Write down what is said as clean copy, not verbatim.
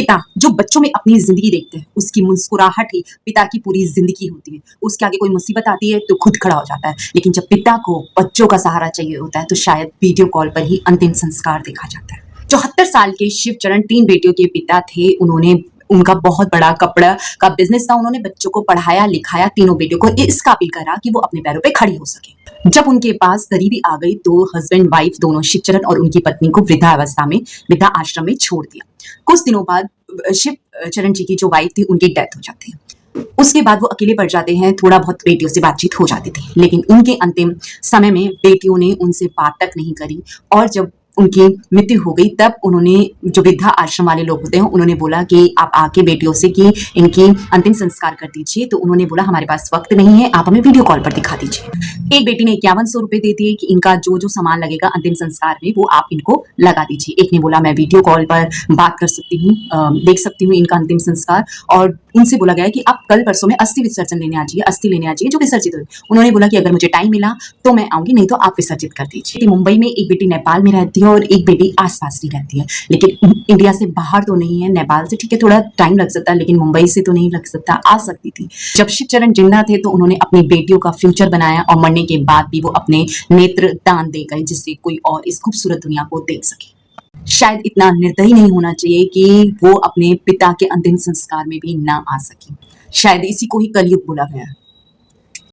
पिता जो बच्चों में अपनी जिंदगी देखते हैं, उसकी मुस्कुराहट ही पिता की पूरी जिंदगी होती है। उसके आगे कोई मुसीबत आती है तो खुद खड़ा हो जाता है, लेकिन जब पिता को बच्चों का सहारा चाहिए होता है तो शायद वीडियो कॉल पर ही अंतिम संस्कार देखा जाता है। 74 साल के शिवचरण 3 बेटियों के पिता थे। उनका बहुत बड़ा कपड़ा का बिजनेस था। उन्होंने बच्चों को पढ़ाया लिखाया, तीनों बेटियों को इस काबिल करा कि वो अपने पैरों पे खड़ी हो सके। जब उनके पास गरीबी आ गई तो हस्बैंड वाइफ दोनों शिवचरण और उनकी पत्नी को वृद्धावस्था में वृद्धा आश्रम में छोड़ दिया। कुछ दिनों बाद शिवचरण जी की जो वाइफ थी उनकी डेथ हो जाती है। उसके बाद वो अकेले पड़ जाते हैं। थोड़ा बहुत बेटियों से बातचीत हो जाती थी, लेकिन उनके अंतिम समय में बेटियों ने उनसे बात तक नहीं करी। और जब उनकी मृत्यु हो गई तब उन्होंने, जो वृद्धा आश्रम वाले लोग होते हैं, उन्होंने बोला कि आप आके बेटियों से कि इनकी अंतिम संस्कार कर दीजिए। तो उन्होंने बोला हमारे पास वक्त नहीं है, आप हमें वीडियो कॉल पर दिखा दीजिए। एक बेटी ने 5100 रुपए दे दिए कि इनका जो जो सामान लगेगा अंतिम संस्कार में वो आप इनको लगा दीजिए। एक ने बोला मैं वीडियो कॉल पर बात कर सकती हूँ, देख सकती हूँ इनका अंतिम संस्कार। और उनसे बोला गया कि आप कल परसों में अस्थि विसर्जन लेने आ जाइए, अस्थि लेने आ जाइए जो विसर्जित हुई। उन्होंने बोला कि अगर मुझे टाइम मिला तो मैं आऊंगी, नहीं तो आप विसर्जित कर दीजिए। मुंबई में एक बेटी नेपाल में रहती है और एक बेटी आसपास ही रहती है, लेकिन इंडिया से बाहर तो नहीं है। नेपाल से ठीक है थोड़ा टाइम लग सकता है, लेकिन मुंबई से तो नहीं लग सकता, आ सकती थी। जब शिवचरण जिंदा थे तो उन्होंने अपनी बेटियों का फ्यूचर बनाया और मरने के बाद भी वो अपने नेत्र दान दे गए, जिससे कोई और इस खूबसूरत दुनिया को देख सके। शायद इतना निर्दयी नहीं होना चाहिए कि वो अपने पिता के अंतिम संस्कार में भी ना आ सके। शायद इसी को ही कलयुग बोला गया है।